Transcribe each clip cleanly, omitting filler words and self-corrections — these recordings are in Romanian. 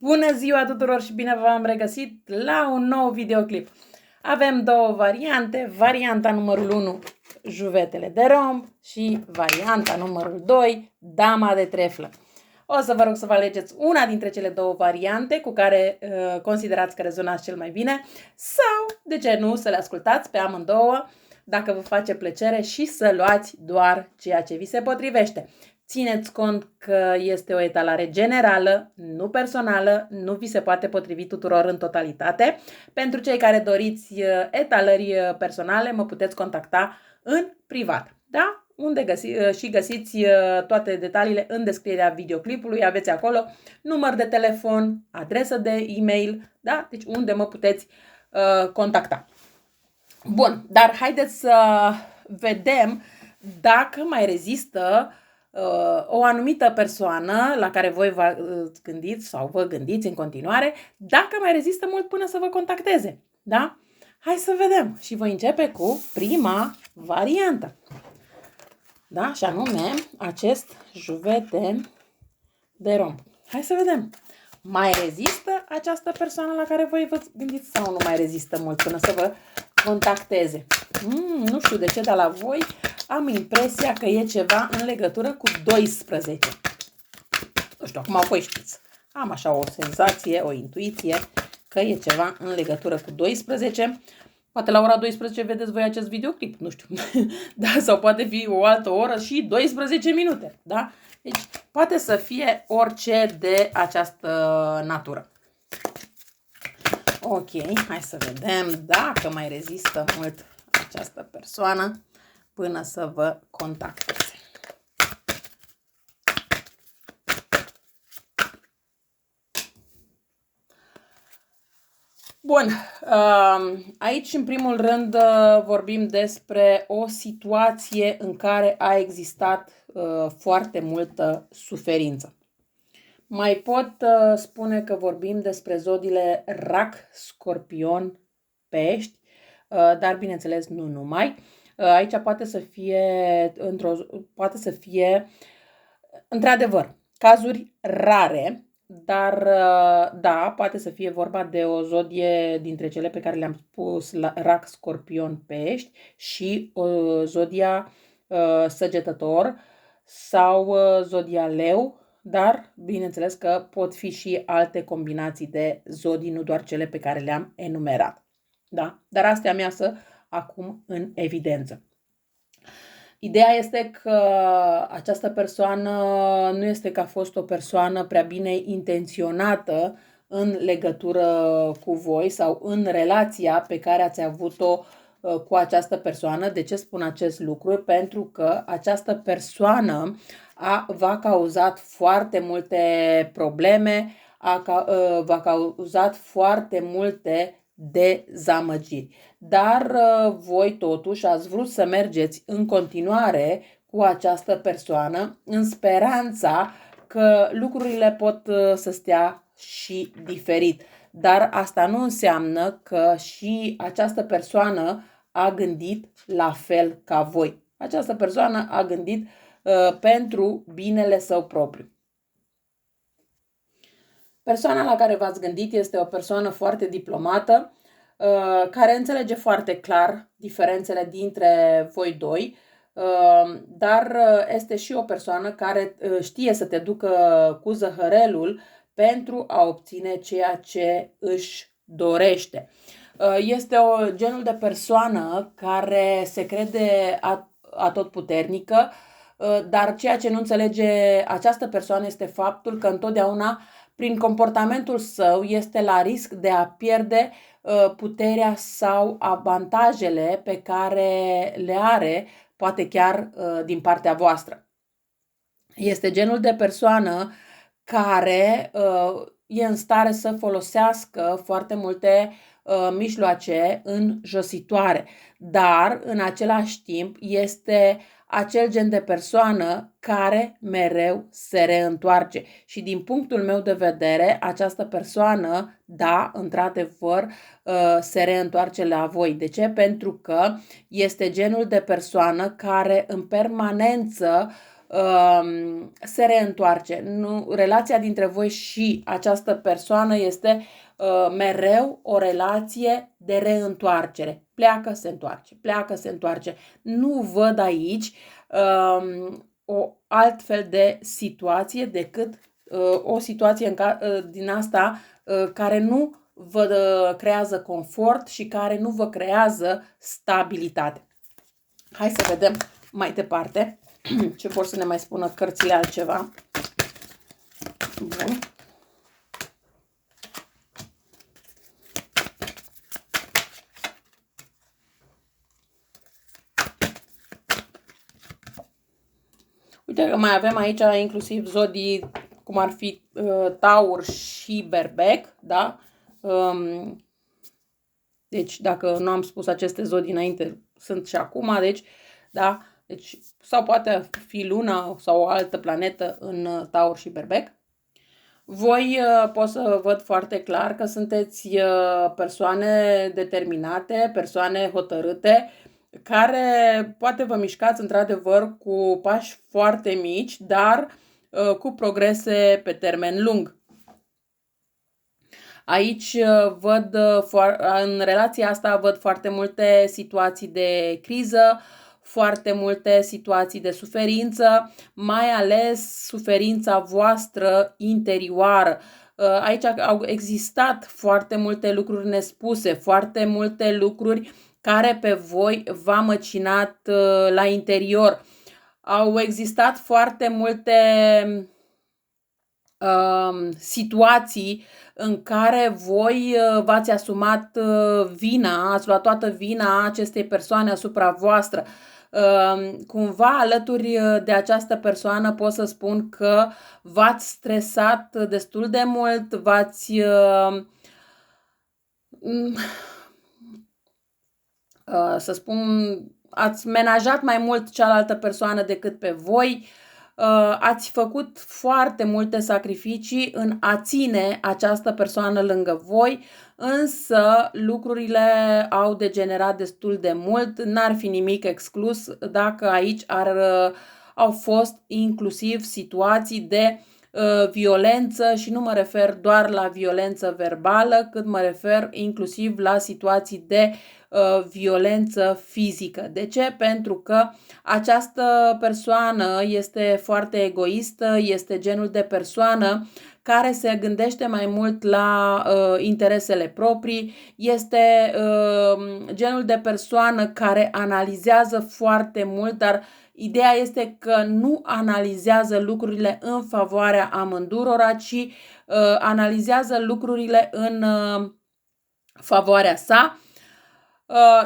Bună ziua tuturor și bine v-am regăsit la un nou videoclip. Avem două variante, varianta numărul 1, juvetele de romb și varianta numărul 2, dama de treflă. O să vă rog să vă alegeți una dintre cele două variante cu care considerați că rezonați cel mai bine sau, de ce nu, să le ascultați pe amândouă dacă vă face plăcere și să luați doar ceea ce vi se potrivește. Țineți cont că este o etalare generală, nu personală, nu vi se poate potrivi tuturor în totalitate. Pentru cei care doriți etalări personale, mă puteți contacta în privat. Da? Unde găsiți toate detaliile în descrierea videoclipului, aveți acolo număr de telefon, adresă de e-mail, da? Deci unde mă puteți contacta. Bun, dar haideți să vedem dacă mai rezistă o anumită persoană la care voi vă gândiți sau vă gândiți în continuare, dacă mai rezistă mult până să vă contacteze. Da? Hai să vedem și voi începe cu prima variantă. Da? Și anume acest juvete de romb. Hai să vedem. Mai rezistă această persoană la care voi vă gândiți sau nu mai rezistă mult până să vă contacteze? Nu știu de ce, dar la voi am impresia că e ceva în legătură cu 12. Nu știu, acum voi știți. Am așa o senzație, o intuiție că e ceva în legătură cu 12. Poate la ora 12 vedeți voi acest videoclip, nu știu. Da, sau poate fi o altă oră și 12 minute, da? Deci poate să fie orice de această natură. Ok, hai să vedem dacă mai rezistă mult această persoană până să vă contacteze. Bun, aici în primul rând vorbim despre o situație în care a existat foarte multă suferință. Mai pot spune că vorbim despre zodiile Rac, Scorpion, Pești, dar bineînțeles nu numai. Aici poate să fie într-adevăr cazuri rare, dar da, poate să fie vorba de o zodie dintre cele pe care le-am spus, Rac, Scorpion, Pești și o zodia Săgetător sau zodia Leu, dar bineînțeles că pot fi și alte combinații de zodii, nu doar cele pe care le-am enumerat. Da? Dar astea mi iasă acum în evidență. Ideea este că această persoană nu este că a fost o persoană prea bine intenționată în legătură cu voi sau în relația pe care ați avut-o cu această persoană. De ce spun acest lucru? Pentru că această persoană v-a cauzat foarte multe probleme, v-a cauzat foarte multe dezamăgiri. Dar voi totuși ați vrut să mergeți în continuare cu această persoană în speranța că lucrurile pot să stea și diferit. Dar asta nu înseamnă că și această persoană a gândit la fel ca voi. Această persoană a gândit pentru binele său propriu. Persoana la care v-ați gândit este o persoană foarte diplomată, care înțelege foarte clar diferențele dintre voi doi, dar este și o persoană care știe să te ducă cu zăhărelul pentru a obține ceea ce își dorește. Este genul de persoană care se crede atotputernică, dar ceea ce nu înțelege această persoană este faptul că întotdeauna prin comportamentul său este la risc de a pierde puterea sau avantajele pe care le are, poate chiar din partea voastră. Este genul de persoană care e în stare să folosească foarte multe mijloace înjositoare, dar în același timp este acel gen de persoană care mereu se reîntoarce. Și din punctul meu de vedere, această persoană, da, într-adevăr, se reîntoarce la voi. De ce? Pentru că este genul de persoană care în permanență se reîntoarce. Nu, relația dintre voi și această persoană este mereu o relație de reîntoarcere. Pleacă, se întoarce, pleacă, se întoarce. Nu văd aici o altfel de situație decât o situație din asta care nu vă creează confort și care nu vă creează stabilitate. Hai să vedem mai departe ce vor să ne mai spună cărțile altceva. Bun. Uite că mai avem aici inclusiv zodii cum ar fi Taur și Berbec, da? Deci dacă nu am spus aceste zodii înainte, sunt și acum, deci, da? Deci, sau poate fi Luna sau o altă planetă în Taur și Berbec. Voi pot să văd foarte clar că sunteți persoane determinate, persoane hotărâte, care poate vă mișcați într-adevăr cu pași foarte mici, dar cu progrese pe termen lung. Aici văd, în relația asta văd foarte multe situații de criză, foarte multe situații de suferință, mai ales suferința voastră interioară. Aici au existat foarte multe lucruri nespuse, foarte multe lucruri care pe voi v-a măcinat la interior. Au existat foarte multe situații în care voi v-ați asumat vina, ați luat toată vina acestei persoane asupra voastră. Cumva alături de această persoană pot să spun că v-ați stresat destul de mult, v-ați să spun, ați menajat mai mult cealaltă persoană decât pe voi, ați făcut foarte multe sacrificii în a ține această persoană lângă voi, însă lucrurile au degenerat destul de mult, n-ar fi nimic exclus dacă aici au fost inclusiv situații de violență și nu mă refer doar la violență verbală, cât mă refer inclusiv la situații de violență fizică. De ce? Pentru că această persoană este foarte egoistă, este genul de persoană care se gândește mai mult la interesele proprii, este genul de persoană care analizează foarte mult, dar ideea este că nu analizează lucrurile în favoarea amândurora, ci analizează lucrurile în favoarea sa.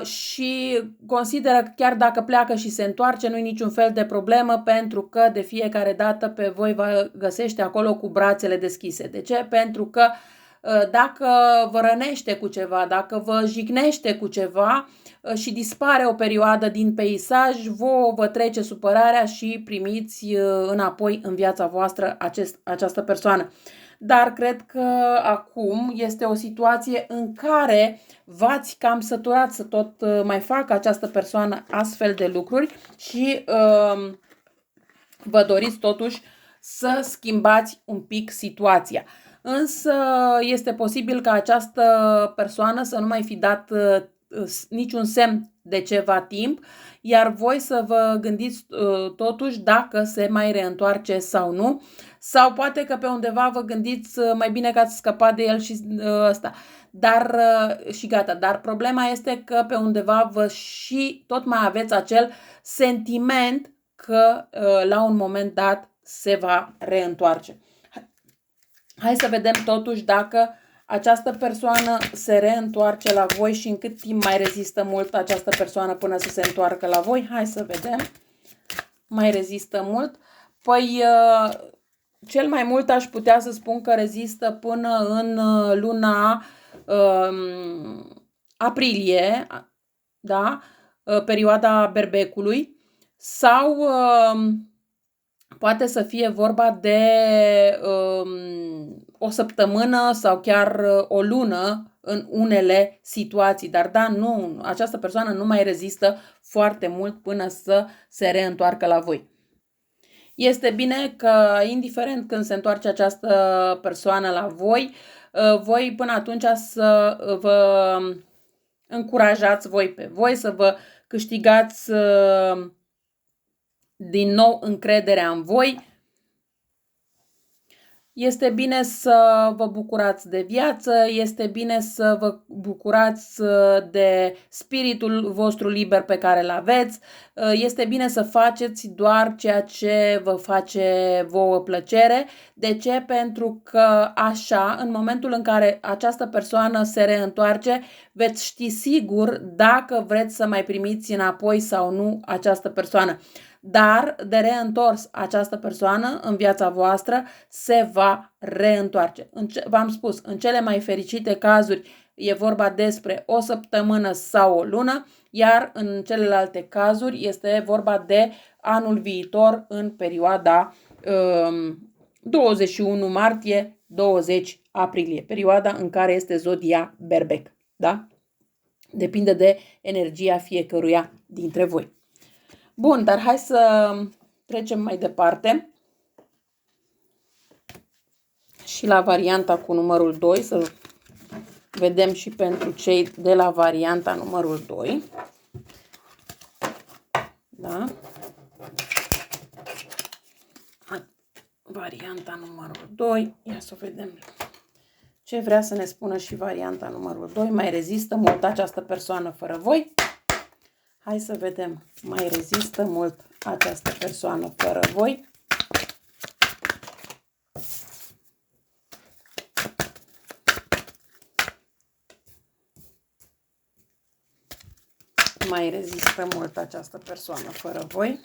Și consideră că chiar dacă pleacă și se întoarce, nu-i niciun fel de problemă, pentru că de fiecare dată pe voi vă găsește acolo cu brațele deschise. De ce? Pentru că dacă vă rănește cu ceva, dacă vă jignește cu ceva și dispare o perioadă din peisaj, vă trece supărarea și primiți înapoi în viața voastră această persoană. Dar cred că acum este o situație în care v-ați cam săturat să tot mai facă această persoană astfel de lucruri și vă doriți totuși să schimbați un pic situația. Însă este posibil ca această persoană să nu mai fi dat niciun semn de ceva timp, iar voi să vă gândiți totuși dacă se mai reîntoarce sau nu, sau poate că pe undeva vă gândiți mai bine că ați scăpat de el și ăsta, dar și gata. Dar problema este că pe undeva vă și tot mai aveți acel sentiment că la un moment dat se va reîntoarce. Hai să vedem totuși dacă această persoană se reîntoarce la voi și în cât timp mai rezistă mult această persoană până să se întoarcă la voi. Hai să vedem. Mai rezistă mult? Păi cel mai mult aș putea să spun că rezistă până în luna aprilie, da? Perioada berbecului, sau poate să fie vorba de o săptămână sau chiar o lună în unele situații. Dar da, nu, această persoană nu mai rezistă foarte mult până să se reîntoarcă la voi. Este bine că, indiferent când se întoarce această persoană la voi, voi până atunci să vă încurajați voi pe voi, să vă câștigați din nou încrederea în voi. Este bine să vă bucurați de viață, este bine să vă bucurați de spiritul vostru liber pe care îl aveți, este bine să faceți doar ceea ce vă face vouă plăcere. De ce? Pentru că așa, în momentul în care această persoană se reîntoarce, veți ști sigur dacă vreți să mai primiți înapoi sau nu această persoană. Dar de reîntors această persoană în viața voastră se va reîntoarce. V-am spus, în cele mai fericite cazuri e vorba despre o săptămână sau o lună, iar în celelalte cazuri este vorba de anul viitor în perioada 21 martie 20 aprilie, perioada în care este zodia Berbec. Da? Depinde de energia fiecăruia dintre voi. Bun, dar hai să trecem mai departe și la varianta cu numărul 2, să vedem și pentru cei de la varianta numărul 2. Da? Varianta numărul 2, ia să vedem ce vrea să ne spună și varianta numărul 2. Mai rezistă mult această persoană fără voi? Hai să vedem. Mai rezistă mult această persoană fără voi? Mai rezistă mult această persoană fără voi?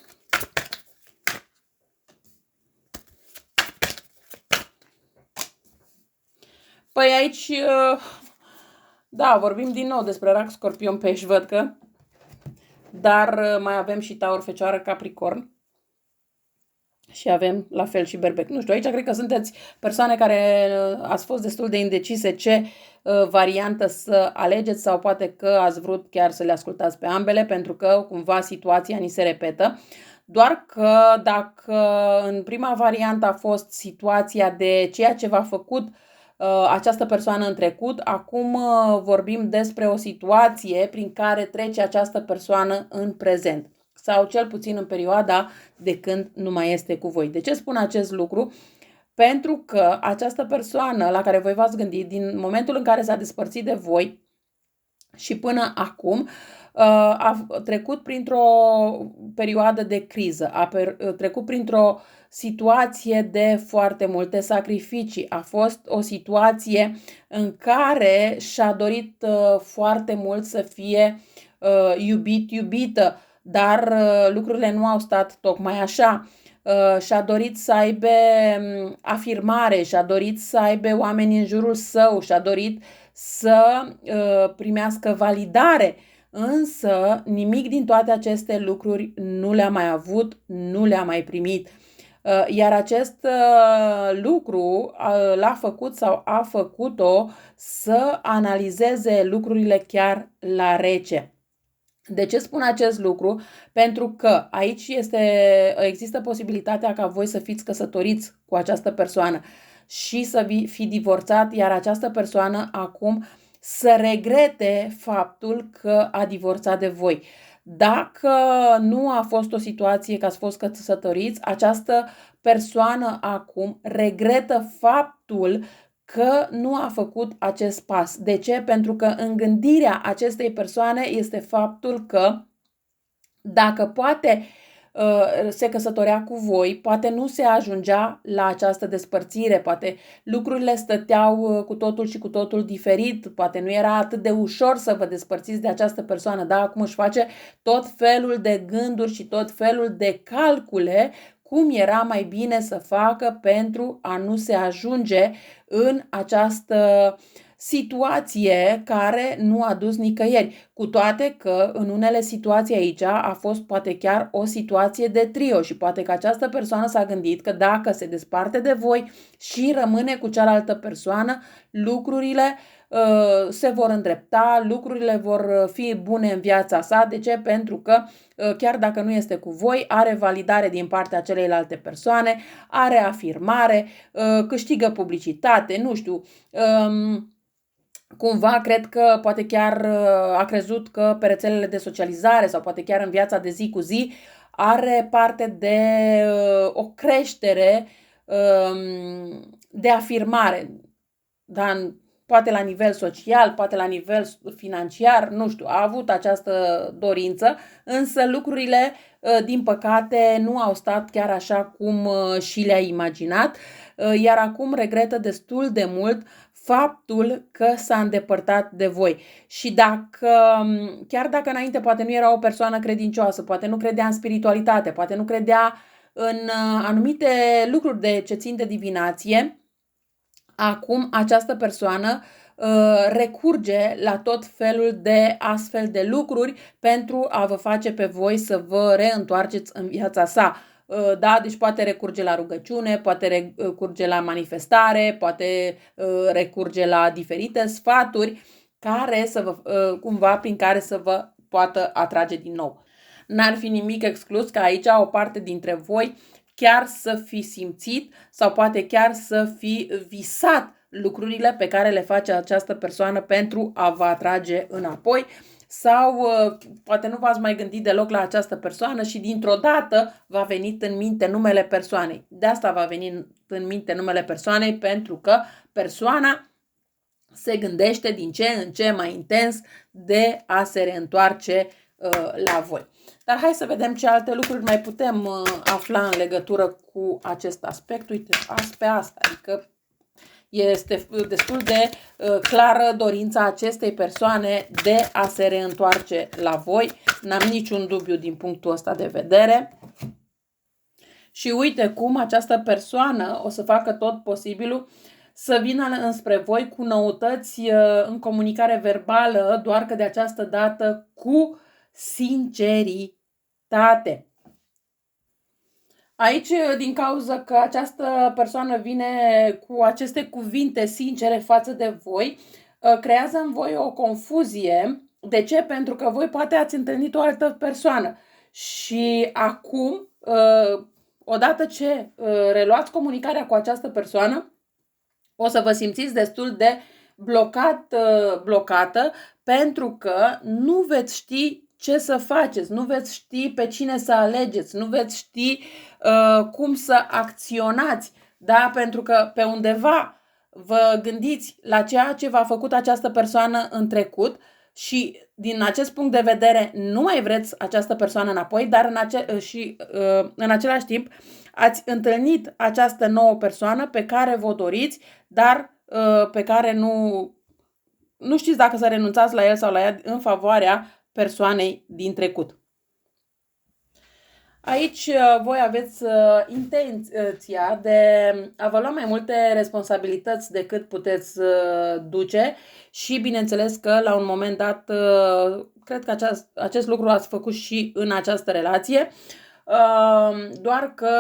Păi aici, da, vorbim din nou despre Rac, Scorpion, Pești, văd că. Dar mai avem și Taur, Fecioară, Capricorn. Și avem la fel și Berbec. Nu știu, aici cred că sunteți persoane care ați fost destul de indecise ce variantă să alegeți sau poate că ați vrut chiar să le ascultați pe ambele, pentru că cumva situația ni se repetă. Doar că dacă în prima variantă a fost situația de ceea ce v-a făcut această persoană în trecut, acum vorbim despre o situație prin care trece această persoană în prezent sau cel puțin în perioada de când nu mai este cu voi. De ce spun acest lucru? Pentru că această persoană la care voi v-ați gândit, din momentul în care s-a despărțit de voi și până acum, a trecut printr-o perioadă de criză, a trecut printr-o situație de foarte multe sacrificii. A fost o situație în care și-a dorit foarte mult să fie iubită, dar lucrurile nu au stat tocmai așa. Și-a dorit să aibă afirmare, și-a dorit să aibă oameni în jurul său, și-a dorit să primească validare, însă nimic din toate aceste lucruri nu le-a mai avut, nu le-a mai primit. Iar acest lucru l-a făcut sau a făcut-o să analizeze lucrurile chiar la rece. De ce spun acest lucru? Pentru că aici există posibilitatea ca voi să fiți căsătoriți cu această persoană și să fi divorțat, iar această persoană acum să regrete faptul că a divorțat de voi. Dacă nu a fost o situație că ați fost căsătoriți, această persoană acum regretă faptul că nu a făcut acest pas. De ce? Pentru că în gândirea acestei persoane este faptul că dacă poate se căsătorea cu voi, poate nu se ajungea la această despărțire, poate lucrurile stăteau cu totul și cu totul diferit, poate nu era atât de ușor să vă despărțiți de această persoană, dar acum își face tot felul de gânduri și tot felul de calcule cum era mai bine să facă pentru a nu se ajunge în această situație care nu a dus nicăieri, cu toate că în unele situații aici a fost poate chiar o situație de trio și poate că această persoană s-a gândit că dacă se desparte de voi și rămâne cu cealaltă persoană, lucrurile se vor îndrepta, lucrurile vor fi bune în viața sa. De ce? Pentru că chiar dacă nu este cu voi, are validare din partea celeilalte persoane, are afirmare, câștigă publicitate, nu știu, cumva cred că poate chiar a crezut că pe rețelele de socializare sau poate chiar în viața de zi cu zi are parte de o creștere de afirmare, dar poate la nivel social, poate la nivel financiar, nu știu, a avut această dorință, însă lucrurile, din păcate, nu au stat chiar așa cum și le-a imaginat, iar acum regretă destul de mult faptul că s-a îndepărtat de voi. Și chiar dacă înainte poate nu era o persoană credincioasă, poate nu credea în spiritualitate, poate nu credea în anumite lucruri ce țin de divinație, acum această persoană recurge la tot felul de astfel de lucruri pentru a vă face pe voi să vă reîntoarceți în viața sa. Da, deci poate recurge la rugăciune, poate recurge la manifestare, poate recurge la diferite sfaturi care cumva prin care să vă poată atrage din nou. N-ar fi nimic exclus ca aici o parte dintre voi chiar să fi simțit sau poate chiar să fi visat lucrurile pe care le face această persoană pentru a vă atrage înapoi, sau poate nu v-ați mai gândit deloc la această persoană și dintr-o dată v-a venit în minte numele persoanei. De asta va veni în minte numele persoanei, pentru că persoana se gândește din ce în ce mai intens de a se reîntoarce la voi. Dar hai să vedem ce alte lucruri mai putem afla în legătură cu acest aspect. Uite, pe asta, adică este destul de clară dorința acestei persoane de a se reîntoarce la voi. N-am niciun dubiu din punctul ăsta de vedere. Și uite cum această persoană o să facă tot posibilul să vină înspre voi cu noutăți în comunicare verbală, doar că de această dată cu sinceritate. Aici, din cauza că această persoană vine cu aceste cuvinte sincere față de voi, creează în voi o confuzie. De ce? Pentru că voi poate ați întâlnit o altă persoană și acum, odată ce reluați comunicarea cu această persoană, o să vă simțiți destul de blocată, pentru că nu veți ști ce să faceți, nu veți ști pe cine să alegeți, nu veți ști cum să acționați, da? Pentru că pe undeva vă gândiți la ceea ce v-a făcut această persoană în trecut și din acest punct de vedere nu mai vreți această persoană înapoi, dar în același timp ați întâlnit această nouă persoană pe care vă doriți, dar pe care nu știți dacă să renunțați la el sau la ea în favoarea persoanei din trecut. Aici voi aveți intenția de a vă lua mai multe responsabilități decât puteți duce și bineînțeles că la un moment dat, cred că acest lucru ați făcut și în această relație, doar că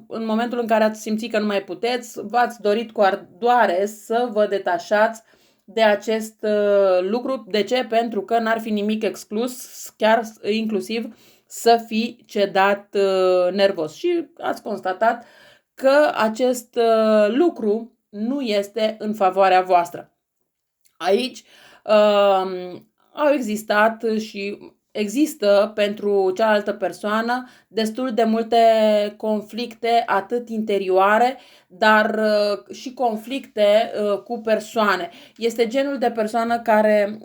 în momentul în care ați simțit că nu mai puteți, v-ați dorit cu ardoare să vă detașați de acest lucru. De ce? Pentru că n-ar fi nimic exclus, chiar inclusiv să fi cedat nervos. Și ați constatat că acest lucru nu este în favoarea voastră. Aici au existat și există pentru cealaltă persoană destul de multe conflicte, atât interioare, dar și conflicte cu persoane. Este genul de persoană care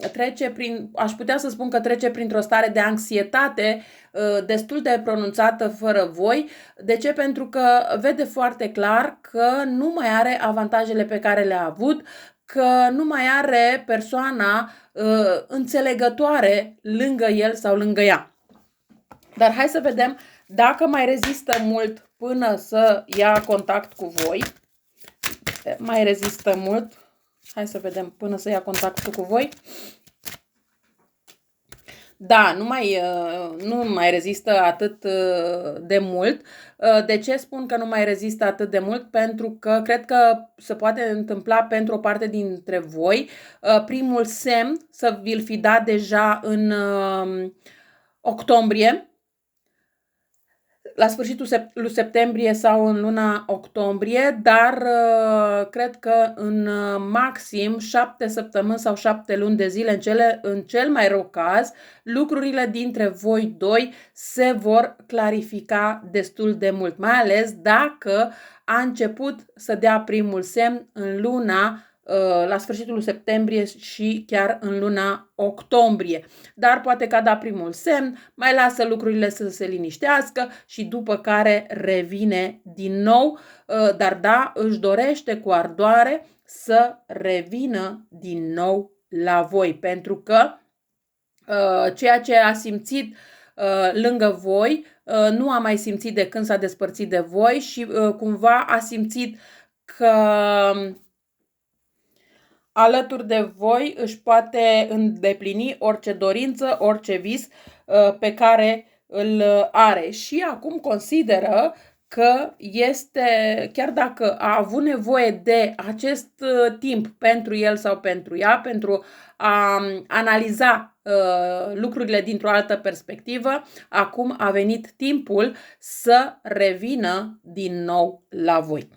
aș putea să spun că trece printr-o stare de anxietate destul de pronunțată fără voi. De ce? Pentru că vede foarte clar că nu mai are avantajele pe care le-a avut, că nu mai are persoana înțelegătoare lângă el sau lângă ea. Dar hai să vedem dacă mai rezistă mult până să ia contact cu voi. Mai rezistă mult. Hai să vedem până să ia contactul cu voi. Da, nu mai rezistă atât de mult. De ce spun că nu mai rezistă atât de mult? Pentru că cred că se poate întâmpla pentru o parte dintre voi primul semn să vi-l fi dat deja în octombrie, la sfârșitul lui septembrie sau în luna octombrie, dar cred că în maxim 7 săptămâni sau 7 luni de zile, în cel mai rău caz, lucrurile dintre voi doi se vor clarifica destul de mult, mai ales dacă a început să dea primul semn în luna la sfârșitul lui septembrie și chiar în luna octombrie. Dar poate că a dat primul semn, mai lasă lucrurile să se liniștească și după care revine din nou, dar da, își dorește cu ardoare să revină din nou la voi, pentru că ceea ce a simțit lângă voi nu a mai simțit de când s-a despărțit de voi și cumva a simțit că alături de voi își poate îndeplini orice dorință, orice vis pe care îl are. Și acum consideră că este, chiar dacă a avut nevoie de acest timp pentru el sau pentru ea, pentru a analiza lucrurile dintr-o altă perspectivă, acum a venit timpul să revină din nou la voi.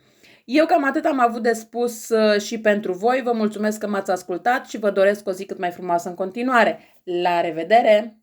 Eu cam atât am avut de spus și pentru voi. Vă mulțumesc că m-ați ascultat și vă doresc o zi cât mai frumoasă în continuare. La revedere!